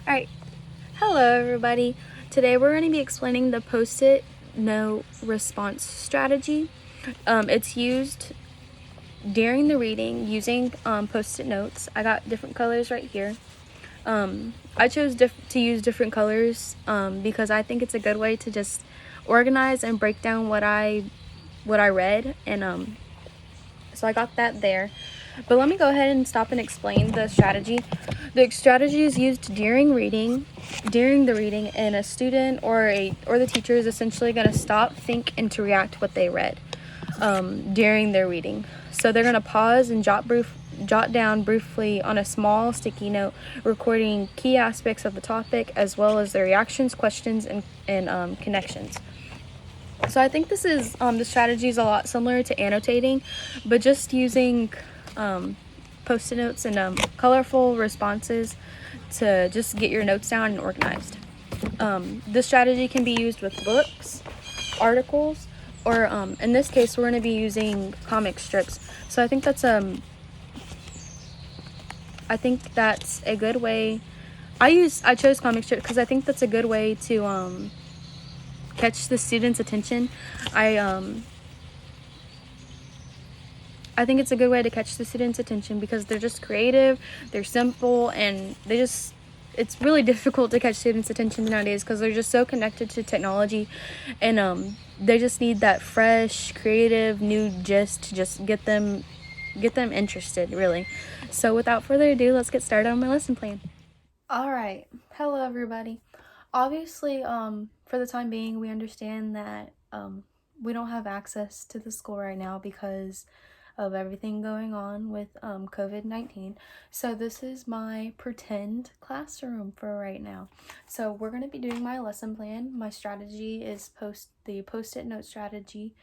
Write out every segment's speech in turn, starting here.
Alright, hello everybody. Today we're going to be explaining the post-it note response strategy. It's used during the reading using post-it notes. I got different colors right here. I chose to use different colors because I think it's a good way to just organize and break down what I read, and so I got that there. But let me go ahead and stop and explain the strategy. The strategy is used during the reading, and a student or the teacher is essentially going to stop, think, and to react to what they read during their reading. So they're going to pause and jot down briefly on a small sticky note, recording key aspects of the topic as well as their reactions, questions, and connections. So I think the strategy is a lot similar to annotating, but just using post-it notes and colorful responses to just get your notes down and organized. This strategy can be used with books, articles, or in this case we're going to be using comic strips. So I think that's a good way. I chose comic strips because I think that's a good way to catch the students' attention. I think it's a good way to catch the students' attention because they're just creative, they're simple, and it's really difficult to catch students' attention nowadays because they're just so connected to technology, and they just need that fresh, creative, new gist to just get them interested, really. So without further ado, let's get started on my lesson plan. Alright, hello everybody. Obviously, for the time being, we understand that we don't have access to the school right now because of everything going on with COVID-19. So this is my pretend classroom for right now. So we're going to be doing my lesson plan. My strategy is the post-it note strategy,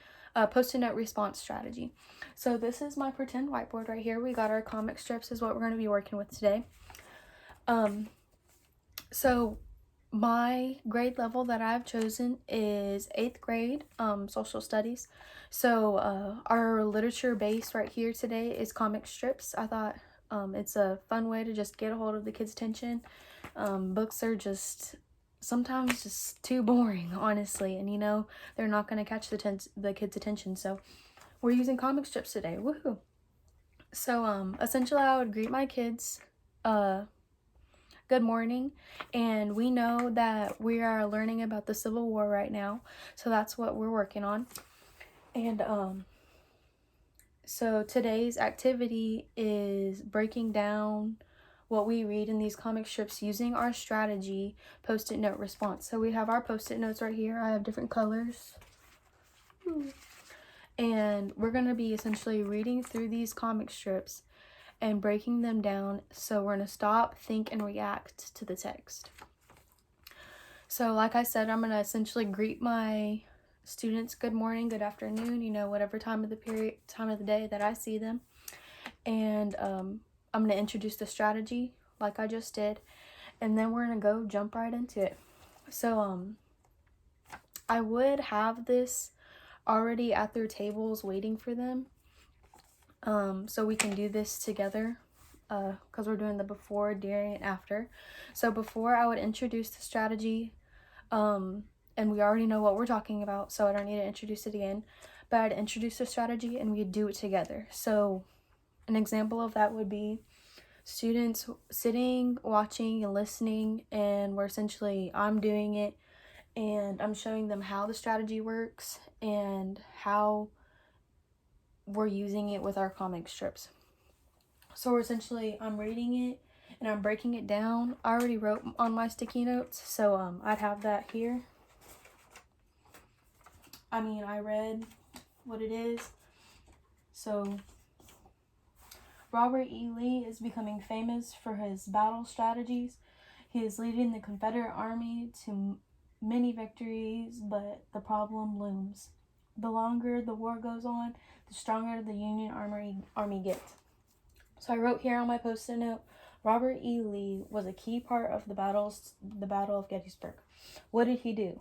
post-it note response strategy. So this is my pretend whiteboard right here. We got our comic strips is what we're going to be working with today. So my grade level that I've chosen is 8th grade, social studies. So our literature base right here today is comic strips. I thought it's a fun way to just get a hold of the kids' attention. Books are sometimes just too boring, honestly, and they're not going to catch the kids' attention. So we're using comic strips today. Woohoo! So essentially I would greet my kids good morning, and we know that we are learning about the Civil War right now, so that's what we're working on. And so today's activity is breaking down what we read in these comic strips using our strategy post-it note response. So we have our post-it notes right here. I have different colors. And we're going to be essentially reading through these comic strips and breaking them down. So we're going to stop, think, and react to the text. So like I said, I'm going to essentially greet my students good morning, good afternoon, whatever time of the day that I see them. And I'm going to introduce the strategy like I just did, and then we're going to go jump right into it. So I would have this already at their tables waiting for them, so we can do this together because we're doing the before, during, and after. So before, I would introduce the strategy, and we already know what we're talking about, so I don't need to introduce it again, but I'd introduce the strategy and we'd do it together. So an example of that would be students sitting, watching, and listening, and I'm doing it and I'm showing them how the strategy works and how we're using it with our comic strips. So I'm reading it and I'm breaking it down. I already wrote on my sticky notes, so I'd have that here. I read what it is. So Robert E. Lee is becoming famous for his battle strategies. He is leading the Confederate Army to many victories, but the problem looms. The longer the war goes on, the stronger the Union Army gets. So I wrote here on my post-it note, Robert E. Lee was a key part of the Battle of Gettysburg. What did he do?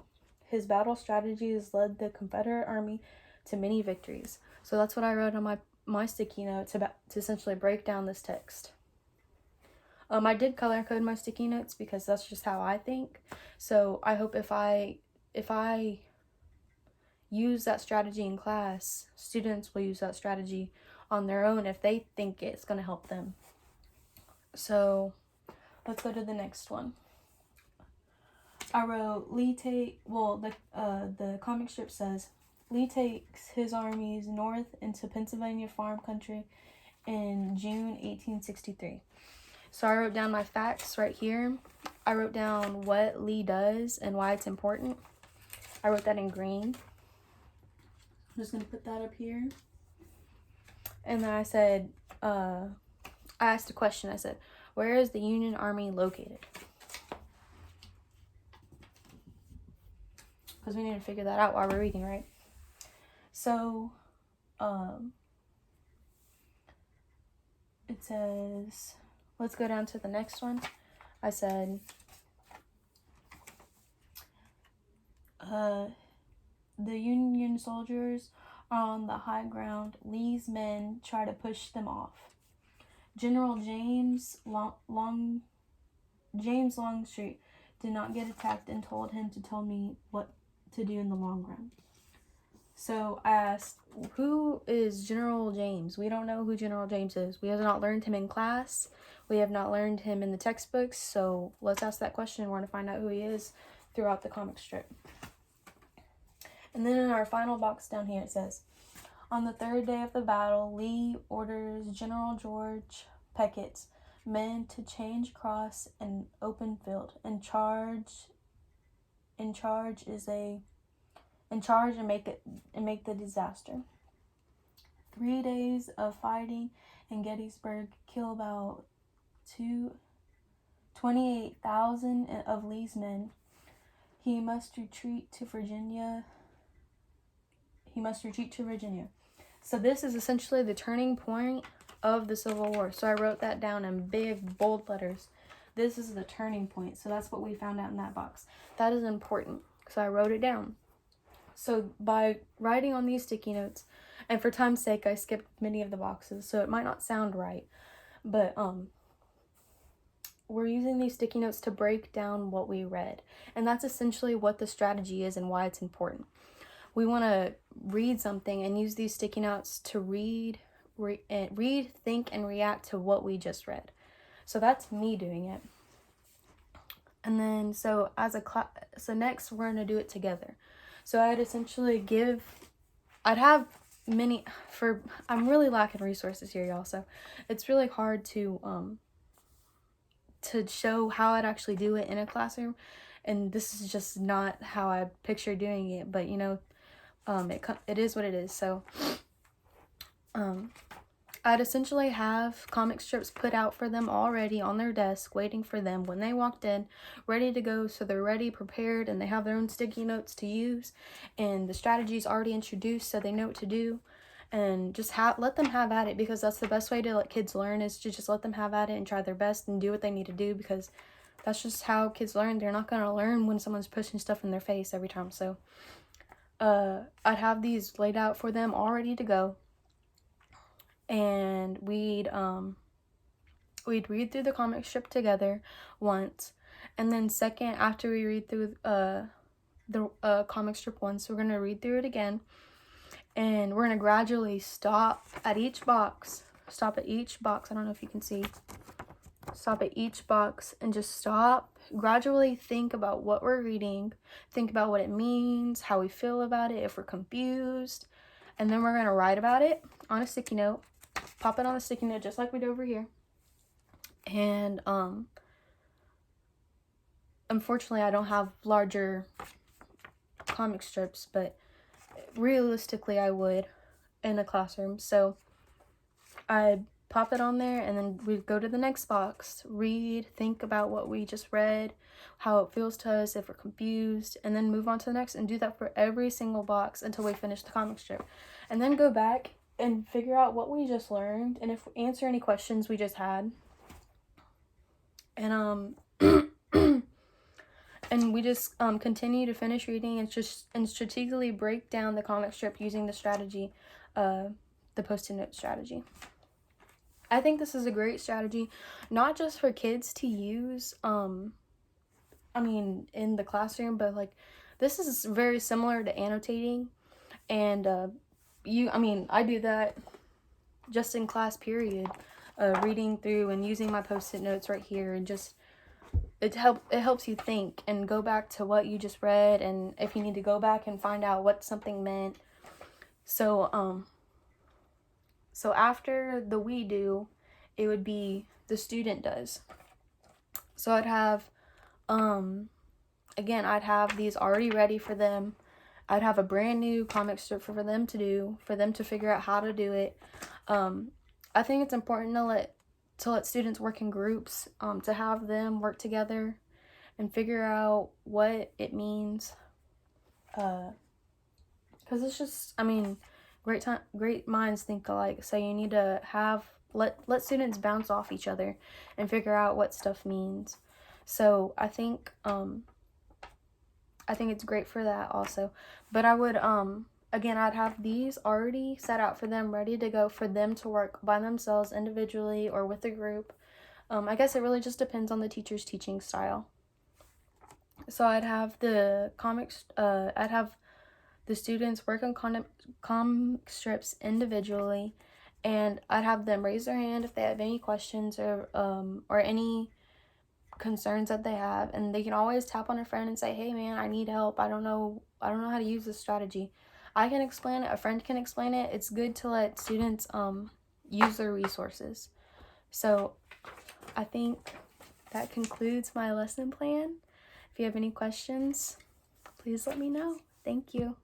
His battle strategies led the Confederate Army to many victories. So that's what I wrote on my sticky notes to essentially break down this text. I did color code my sticky notes because that's just how I think. So I hope if I use that strategy in class, students will use that strategy on their own if they think it's going to help them. So let's go to the next one. I wrote the comic strip says, Lee takes his armies north into Pennsylvania farm country in June 1863. So I wrote down my facts right here. I wrote down what Lee does and why it's important. I wrote that in green. I'm just going to put that up here. And then I said, I asked a question. I said, where is the Union Army located? Because we need to figure that out while we're reading, right? So, it says, let's go down to the next one. I said, the Union soldiers are on the high ground. Lee's men try to push them off. General James Longstreet did not get attacked and told him to tell me what to do in the long run. So I asked, who is General James? We don't know who General James is. We have not learned him in class. We have not learned him in the textbooks. So let's ask that question. We're going to find out who he is throughout the comic strip. And then in our final box down here, it says, on the third day of the battle, Lee orders General George Pickett's men to change cross an open field and charge and make the disaster. 3 days of fighting in Gettysburg kill about 28,000 of Lee's men. He must retreat to Virginia. So this is essentially the turning point of the Civil War. So I wrote that down in big, bold letters. This is the turning point. So that's what we found out in that box. That is important. So I wrote it down. So by writing on these sticky notes, and for time's sake, I skipped many of the boxes, so it might not sound right. But we're using these sticky notes to break down what we read. And that's essentially what the strategy is and why it's important. We want to read something and use these sticky notes to read, think, and react to what we just read. So that's me doing it. And then, so next we're going to do it together. So I'm really lacking resources here, y'all. So it's really hard to show how I'd actually do it in a classroom. And this is just not how I picture doing it. But, it is what it is. So, I'd essentially have comic strips put out for them already on their desk, waiting for them when they walked in, ready to go. So they're ready, prepared, and they have their own sticky notes to use. And the strategy is already introduced, so they know what to do. And just let them have at it, because that's the best way to let kids learn, is to just let them have at it and try their best and do what they need to do, because that's just how kids learn. They're not going to learn when someone's pushing stuff in their face every time. So I'd have these laid out for them all ready to go. And we'd read through the comic strip together once, and then second, after we read through the comic strip once, we're going to read through it again, and we're going to gradually stop at each box. I don't know if you can see. Stop at each box and just stop, gradually think about what we're reading, think about what it means, how we feel about it, if we're confused, and then we're going to write about it on a sticky note. Pop it on a sticky note just like we did over here. And unfortunately I don't have larger comic strips, but realistically I would in a classroom. So I pop it on there, and then we go to the next box, read, think about what we just read, how it feels to us, if we're confused, and then move on to the next, and do that for every single box until we finish the comic strip. And then go back and figure out what we just learned, and if answer any questions we just had. And and we just continue to finish reading and strategically break down the comic strip using the strategy, the post-it note strategy. I think this is a great strategy, not just for kids to use, I mean, in the classroom, but like, this is very similar to annotating. And I mean, I do that just in class, period. Reading through and using my post-it notes right here, and just it helps you think and go back to what you just read, and if you need to go back and find out what something meant. So so after the we do, it would be the student does. So I'd have again, I'd have these already ready for them. I'd have a brand new comic strip for them to do, for them to figure out how to do it. I think it's important to let students work in groups, to have them work together and figure out what it means. Because it's just, I mean, great minds think alike. So you need to let students bounce off each other and figure out what stuff means. So I think it's great for that also. But I would again, I'd have these already set out for them, ready to go for them to work by themselves, individually, or with a group. I guess it really just depends on the teacher's teaching style. So I'd have the I'd have the students work on comic strips individually, and I'd have them raise their hand if they have any questions or any concerns that they have, and they can always tap on a friend and say, hey man, I need help, I don't know how to use this strategy. I can explain it, a friend can explain it. It's good to let students use their resources. So I think that concludes my lesson plan. If you have any questions, please let me know. Thank you.